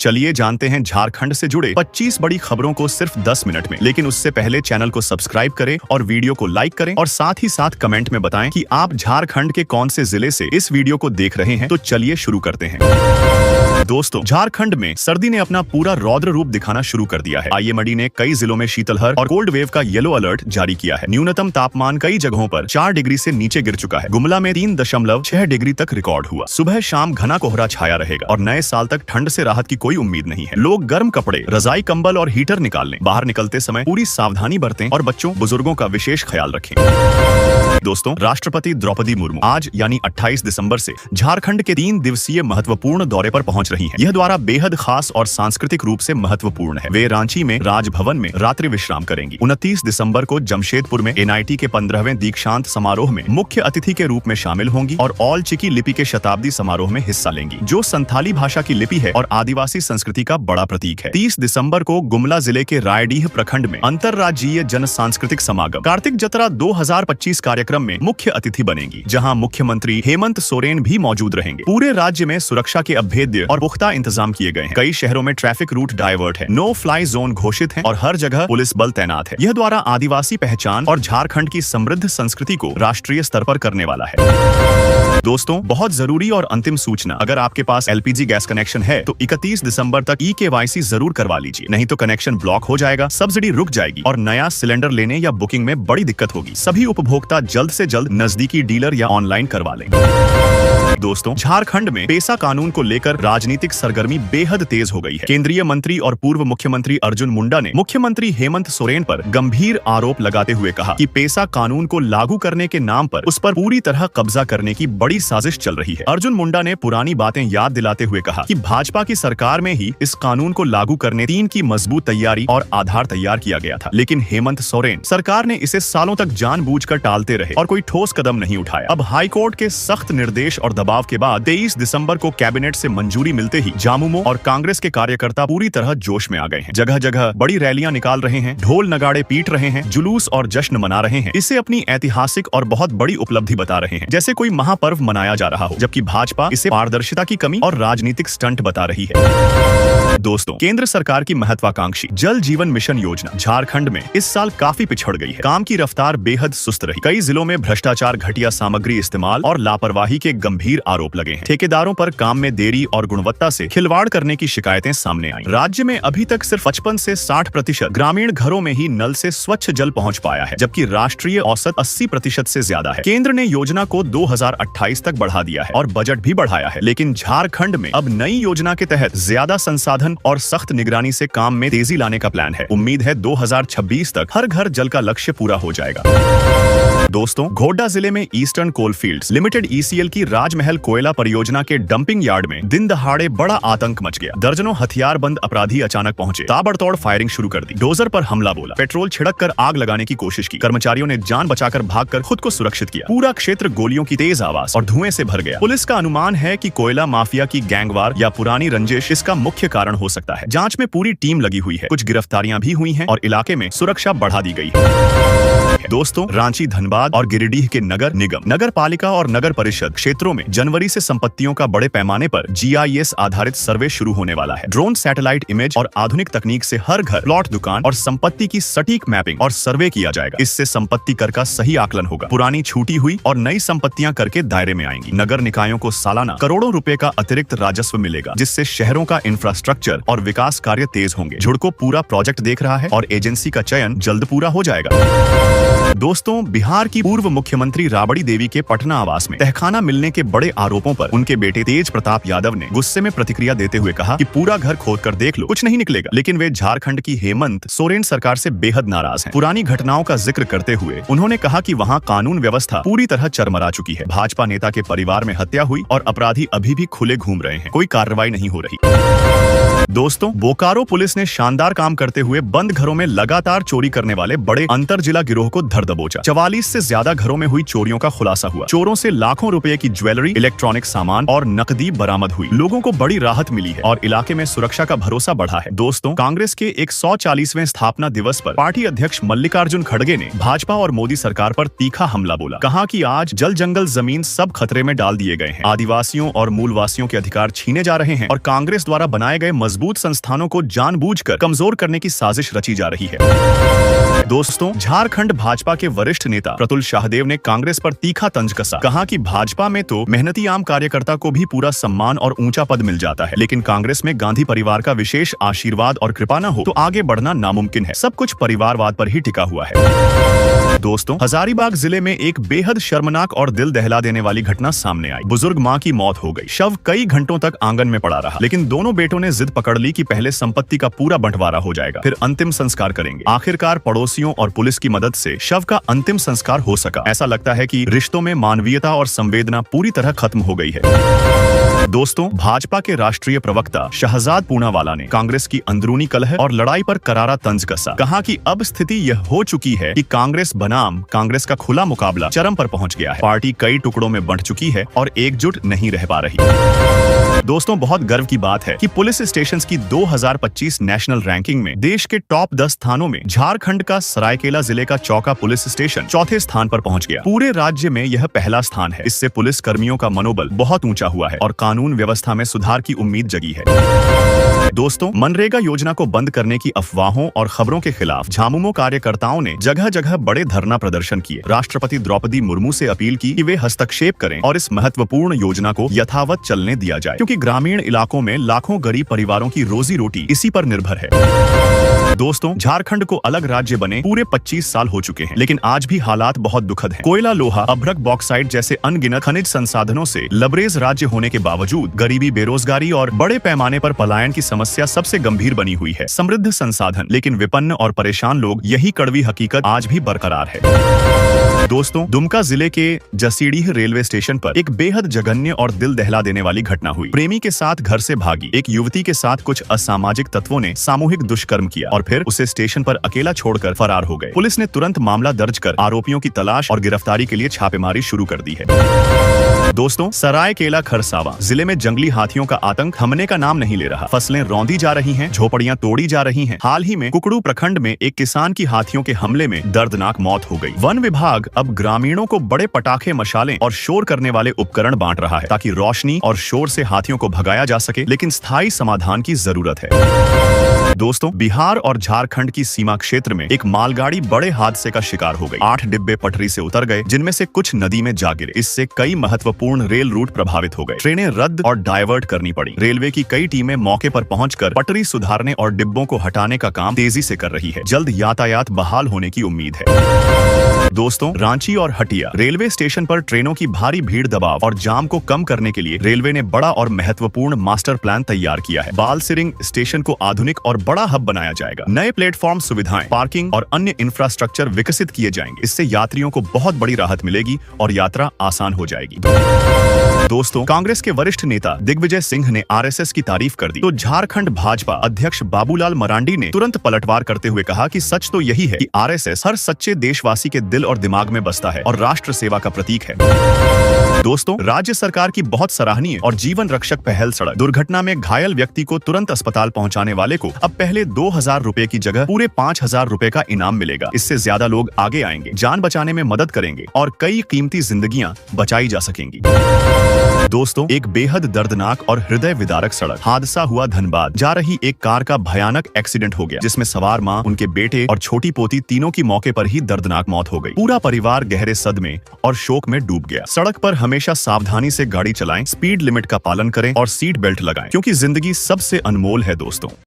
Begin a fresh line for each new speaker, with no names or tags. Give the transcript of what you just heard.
चलिए जानते हैं झारखंड से जुड़े 25 बड़ी खबरों को सिर्फ 10 मिनट में। लेकिन उससे पहले चैनल को सब्सक्राइब करें और वीडियो को लाइक करें और साथ ही साथ कमेंट में बताएं कि आप झारखंड के कौन से जिले से इस वीडियो को देख रहे हैं। तो चलिए शुरू करते हैं। दोस्तों, झारखंड में सर्दी ने अपना पूरा रौद्र रूप दिखाना शुरू कर दिया है। IMD ने कई जिलों में शीतलहर और कोल्ड वेव का येलो अलर्ट जारी किया है। न्यूनतम तापमान कई जगहों पर 4 डिग्री से नीचे गिर चुका है। गुमला में 3.6 डिग्री तक रिकॉर्ड हुआ। सुबह शाम घना कोहरा छाया रहेगा और नए साल तक ठंड से राहत की कोई उम्मीद नहीं है। लोग गर्म कपड़े, रजाई, कंबल और हीटर निकाल लें। बाहर निकलते समय पूरी सावधानी बरतें और बच्चों, बुजुर्गों का विशेष ख्याल रखें। दोस्तों, राष्ट्रपति द्रौपदी मुर्मू आज यानी 28 दिसंबर से झारखंड के 3 दिवसीय महत्वपूर्ण दौरे पर पहुंच रही हैं। यह दौरा बेहद खास और सांस्कृतिक रूप से महत्वपूर्ण है। वे रांची में राजभवन में रात्रि विश्राम करेंगी। 29 दिसंबर को जमशेदपुर में NIT के 15वें दीक्षांत समारोह में मुख्य अतिथि के रूप में शामिल होंगी और ऑल चिकी लिपि के शताब्दी समारोह में हिस्सा लेंगी, जो संथाली भाषा की लिपि है और आदिवासी संस्कृति का बड़ा प्रतीक है। 30 दिसंबर को गुमला जिले के रायडीह प्रखंड में अंतर्राज्यीय जन सांस्कृतिक समागम कार्तिक जतरा 2025 कार्यक्रम में मुख्य अतिथि बनेगी, जहां मुख्यमंत्री हेमंत सोरेन भी मौजूद रहेंगे। पूरे राज्य में सुरक्षा के अभेद्य और पुख्ता इंतजाम किए गए हैं। कई शहरों में ट्रैफिक रूट डायवर्ट है, नो फ्लाई जोन घोषित है और हर जगह पुलिस बल तैनात है। यह द्वारा आदिवासी पहचान और झारखंड की समृद्ध संस्कृति को राष्ट्रीय स्तर पर करने वाला है। दोस्तों, बहुत जरूरी और अंतिम सूचना, अगर आपके पास LPG गैस कनेक्शन है तो 31 दिसंबर तक eKYC जरूर करवा लीजिए, नहीं तो कनेक्शन ब्लॉक हो जाएगा, सब्सिडी रुक जाएगी और नया सिलेंडर लेने या बुकिंग में बड़ी दिक्कत होगी। सभी उपभोक्ता जल्द से जल्द नजदीकी डीलर या ऑनलाइन करवा लें। दोस्तों, झारखंड में पेसा कानून को लेकर राजनीतिक सरगर्मी बेहद तेज हो गई है। केंद्रीय मंत्री और पूर्व मुख्यमंत्री अर्जुन मुंडा ने मुख्यमंत्री हेमंत सोरेन पर गंभीर आरोप लगाते हुए कहा कि पेसा कानून को लागू करने के नाम पर उस पर पूरी तरह कब्जा करने की बड़ी साजिश चल रही है। अर्जुन मुंडा ने पुरानी बातें याद दिलाते हुए कहा कि भाजपा की सरकार में ही इस कानून को लागू करने 3 की मजबूत तैयारी और आधार तैयार किया गया था, लेकिन हेमंत सोरेन सरकार ने इसे सालों तक जानबूझकर टालते रहे और कोई ठोस कदम नहीं उठाया। अब हाईकोर्ट के सख्त निर्देश और दबाव के बाद 23 दिसंबर को कैबिनेट से मंजूरी मिलते ही जामुमो और कांग्रेस के कार्यकर्ता पूरी तरह जोश में आ गए हैं। जगह जगह बड़ी रैलियां निकाल रहे हैं, ढोल नगाड़े पीट रहे हैं, जुलूस और जश्न मना रहे हैं। इसे अपनी ऐतिहासिक और बहुत बड़ी उपलब्धि बता रहे हैं, जैसे कोई महापर्व मनाया जा रहा हो, जबकि भाजपा इसे पारदर्शिता की कमी और राजनीतिक स्टंट बता रही है। दोस्तों, केंद्र सरकार की महत्वाकांक्षी जल जीवन मिशन योजना झारखंड में इस साल काफी पिछड़ गई है। काम की रफ्तार बेहद सुस्त रही। कई जिलों में भ्रष्टाचार, घटिया सामग्री इस्तेमाल और लापरवाही के गंभीर आरोप लगे हैं। ठेकेदारों पर काम में देरी और गुणवत्ता से खिलवाड़ करने की शिकायतें सामने आई। राज्य में अभी तक सिर्फ 55 से 60% ग्रामीण घरों में ही नल से स्वच्छ जल पहुंच पाया है, जबकि राष्ट्रीय औसत 80% से ज्यादा है। केंद्र ने योजना को 2028 तक बढ़ा दिया है और बजट भी बढ़ाया है, लेकिन झारखंड में अब नई योजना के तहत ज्यादा संसाधन और सख्त निगरानी से काम में तेजी लाने का प्लान है। उम्मीद है 2026 तक हर घर जल का लक्ष्य पूरा हो जाएगा। दोस्तों, गोड्डा जिले में ईस्टर्न कोलफील्ड्स लिमिटेड ECL की राजमहल कोयला परियोजना के डंपिंग यार्ड में दिन दहाड़े बड़ा आतंक मच गया। दर्जनों हथियारबंद अपराधी अचानक पहुंचे, ताबड़तोड़ फायरिंग शुरू कर दी, डोजर पर हमला बोला, पेट्रोल छिड़क कर आग लगाने की कोशिश की। कर्मचारियों ने जान बचाकर भागकर खुद को सुरक्षित किया। पूरा क्षेत्र गोलियों की तेज आवाज और धुएं से भर गया। पुलिस का अनुमान है कि कोयला माफिया की गैंगवार या पुरानी रंजिश इसका मुख्य कारण हो सकता है। जांच में पूरी टीम लगी हुई है, कुछ गिरफ्तारियां भी हुई हैं और इलाके में सुरक्षा बढ़ा दी गई है। दोस्तों, रांची, धनबाद और गिरिडीह के नगर निगम, नगर पालिका और नगर परिषद क्षेत्रों में जनवरी से संपत्तियों का बड़े पैमाने पर GIS आधारित सर्वे शुरू होने वाला है। ड्रोन, सैटेलाइट इमेज और आधुनिक तकनीक से हर घर, प्लॉट, दुकान और संपत्ति की सटीक मैपिंग और सर्वे किया जाएगा। इससे संपत्ति कर का सही आकलन होगा। पुरानी छूटी हुई और नई संपत्तियां कर के दायरे में आएंगी। नगर निकायों को सालाना करोड़ों रुपए का अतिरिक्त राजस्व मिलेगा, जिससे शहरों का इंफ्रास्ट्रक्चर और विकास कार्य तेज होंगे। जुड़को पूरा प्रोजेक्ट देख रहा है और एजेंसी का चयन जल्द पूरा हो जाएगा। दोस्तों, बिहार की पूर्व मुख्यमंत्री राबड़ी देवी के पटना आवास में तहखाना मिलने के बड़े आरोपों पर उनके बेटे तेज प्रताप यादव ने गुस्से में प्रतिक्रिया देते हुए कहा कि पूरा घर खोद कर देख लो, कुछ नहीं निकलेगा। लेकिन वे झारखंड की हेमंत सोरेन सरकार से बेहद नाराज हैं। पुरानी घटनाओं का जिक्र करते हुए उन्होंने कहा कि वहां कानून व्यवस्था पूरी तरह चरमरा चुकी है। भाजपा नेता के परिवार में हत्या हुई और अपराधी अभी भी खुले घूम रहे हैं, कोई कार्रवाई नहीं हो रही। दोस्तों, बोकारो पुलिस ने शानदार काम करते हुए बंद घरों में लगातार चोरी करने वाले बड़े अंतर जिला गिरोह को धर दबोचा। 44 से ज्यादा घरों में हुई चोरियों का खुलासा हुआ। चोरों से लाखों रुपए की ज्वेलरी, इलेक्ट्रॉनिक सामान और नकदी बरामद हुई। लोगों को बड़ी राहत मिली है और इलाके में सुरक्षा का भरोसा बढ़ा है। दोस्तों, कांग्रेस के 140वें स्थापना दिवस पर पार्टी अध्यक्ष मल्लिकार्जुन खड़गे ने भाजपा और मोदी सरकार पर तीखा हमला बोला। कहा कि आज जल, जंगल, जमीन सब खतरे में डाल दिए गए हैं। आदिवासियों और मूलवासियों के अधिकार छीने जा रहे हैं और कांग्रेस द्वारा बनाए गए मजबूत संस्थानों को जानबूझकर कमजोर करने की साजिश रची जा रही है। दोस्तों, झारखंड भाजपा के वरिष्ठ नेता प्रतुल शाहदेव ने कांग्रेस पर तीखा तंज कसा। कहा कि भाजपा में तो मेहनती आम कार्यकर्ता को भी पूरा सम्मान और ऊंचा पद मिल जाता है, लेकिन कांग्रेस में गांधी परिवार का विशेष आशीर्वाद और कृपा न हो तो आगे बढ़ना नामुमकिन है। सब कुछ परिवारवाद पर ही टिका हुआ है। दोस्तों, हजारीबाग जिले में एक बेहद शर्मनाक और दिल दहला देने वाली घटना सामने आई। बुजुर्ग मां की मौत हो गई। शव कई घंटों तक आंगन में पड़ा रहा, लेकिन दोनों बेटों ने जिद पकड़ ली कि पहले संपत्ति का पूरा बंटवारा हो जाएगा, फिर अंतिम संस्कार करेंगे। आखिरकार पड़ोसियों और पुलिस की मदद से शव का अंतिम संस्कार हो सका। ऐसा लगता है कि रिश्तों में मानवीयता और संवेदना पूरी तरह खत्म हो गई है। दोस्तों, भाजपा के राष्ट्रीय प्रवक्ता शहजाद पूनावाला ने कांग्रेस की अंदरूनी कलह और लड़ाई पर करारा तंज कसा। कहा कि अब स्थिति यह हो चुकी है कि कांग्रेस बनाम कांग्रेस का खुला मुकाबला चरम पर पहुंच गया है। पार्टी कई टुकड़ों में बंट चुकी है और एकजुट नहीं रह पा रही। दोस्तों, बहुत गर्व की बात है कि पुलिस स्टेशंस की 2025 नेशनल रैंकिंग में देश के टॉप 10 स्थानों में झारखंड का सरायकेला जिले का चौका पुलिस स्टेशन चौथे स्थान पर पहुंच गया। पूरे राज्य में यह पहला स्थान है। इससे पुलिस कर्मियों का मनोबल बहुत ऊंचा हुआ है और कानून व्यवस्था में सुधार की उम्मीद जगी है। दोस्तों, मनरेगा योजना को बंद करने की अफवाहों और खबरों के खिलाफ झामुमो कार्यकर्ताओं ने जगह जगह बड़े धरना प्रदर्शन किए। राष्ट्रपति द्रौपदी मुर्मू से अपील की कि वे हस्तक्षेप करें और इस महत्वपूर्ण योजना को यथावत चलने दिया जाए, क्योंकि ग्रामीण इलाकों में लाखों गरीब परिवारों की रोजी रोटी इसी पर निर्भर है। दोस्तों, झारखंड को अलग राज्य बने पूरे 25 साल हो चुके हैं, लेकिन आज भी हालात बहुत दुखद हैं। कोयला, लोहा, अभ्रक, बॉक्साइट जैसे अनगिनत खनिज संसाधनों से लबरेज राज्य होने के बावजूद गरीबी, बेरोजगारी और बड़े पैमाने पर पलायन की समस्या सबसे गंभीर बनी हुई है। समृद्ध संसाधन, लेकिन विपन्न और परेशान लोग, यही कड़वी हकीकत आज भी बरकरार है। दोस्तों, दुमका जिले के जसीडीह रेलवे स्टेशन पर एक बेहद जघन्य और दिल दहला देने वाली घटना हुई। प्रेमी के साथ घर से भागी एक युवती के साथ कुछ असामाजिक तत्वों ने सामूहिक दुष्कर्म किया और फिर उसे स्टेशन पर अकेला छोड़कर फरार हो गए। पुलिस ने तुरंत मामला दर्ज कर आरोपियों की तलाश और गिरफ्तारी के लिए छापेमारी शुरू कर दी है। दोस्तों, सरायकेला खरसावां जिले में जंगली हाथियों का आतंक थमने का नाम नहीं ले रहा। फसलें रौंदी जा रही हैं, झोपड़ियां तोड़ी जा रही हैं। हाल ही में कुकड़ू प्रखंड में एक किसान की हाथियों के हमले में दर्दनाक मौत हो गई। वन विभाग अब ग्रामीणों को बड़े पटाखे, मशालें और शोर करने वाले उपकरण बांट रहा है, ताकि रोशनी और शोर से हाथियों को भगाया जा सके, लेकिन स्थायी समाधान की जरूरत है। दोस्तों, बिहार और झारखंड की सीमा क्षेत्र में एक मालगाड़ी बड़े हादसे का शिकार हो गई। 8 डिब्बे पटरी से उतर गए, जिनमें से कुछ नदी में जा गिरे। इससे कई महत्वपूर्ण रेल रूट प्रभावित हो गए। ट्रेनें रद्द और डायवर्ट करनी पड़ी। रेलवे की कई टीमें मौके पर पहुंचकर पटरी सुधारने और डिब्बों को हटाने का काम तेजी से कर रही है। जल्द यातायात बहाल होने की उम्मीद है। दोस्तों, रांची और हटिया रेलवे स्टेशन पर ट्रेनों की भारी भीड़, दबाव और जाम को कम करने के लिए रेलवे ने बड़ा और महत्वपूर्ण मास्टर प्लान तैयार किया है। बालसिरिंग स्टेशन को आधुनिक और बड़ा हब बनाया जाएगा। नए प्लेटफॉर्म, सुविधाएं, पार्किंग और अन्य इंफ्रास्ट्रक्चर विकसित किए जाएंगे। इससे यात्रियों को बहुत बड़ी राहत मिलेगी और यात्रा आसान हो जाएगी। दोस्तों, कांग्रेस के वरिष्ठ नेता दिग्विजय सिंह ने आरएसएस की तारीफ कर दी, तो झारखंड भाजपा अध्यक्ष बाबूलाल मरांडी ने तुरंत पलटवार करते हुए कहा कि सच तो यही है कि आरएसएस हर सच्चे देशवासी के दिल और दिमाग में बसता है और राष्ट्र सेवा का प्रतीक है। दोस्तों, राज्य सरकार की बहुत सराहनीय और जीवन रक्षक पहल सड़क दुर्घटना में घायल व्यक्ति को तुरंत अस्पताल पहुंचाने वाले को अब पहले 2000 रुपए की जगह पूरे 5000 रुपए का इनाम मिलेगा। इससे ज्यादा लोग आगे आएंगे, जान बचाने में मदद करेंगे और कई कीमती जिंदगियां बचाई जा सकेंगी। दोस्तों, एक बेहद दर्दनाक और हृदय विदारक सड़क हादसा हुआ धनबाद। जा रही एक कार का भयानक एक्सीडेंट हो गया, जिसमें सवार मां, उनके बेटे और छोटी पोती तीनों की मौके पर ही दर्दनाक मौत हो गई। पूरा परिवार गहरे सदमे और शोक में डूब गया। सड़क पर हमेशा सावधानी से गाड़ी चलाएं, स्पीड लिमिट का पालन करें और सीट बेल्ट लगाएं, क्योंकि जिंदगी सबसे अनमोल है। दोस्तों।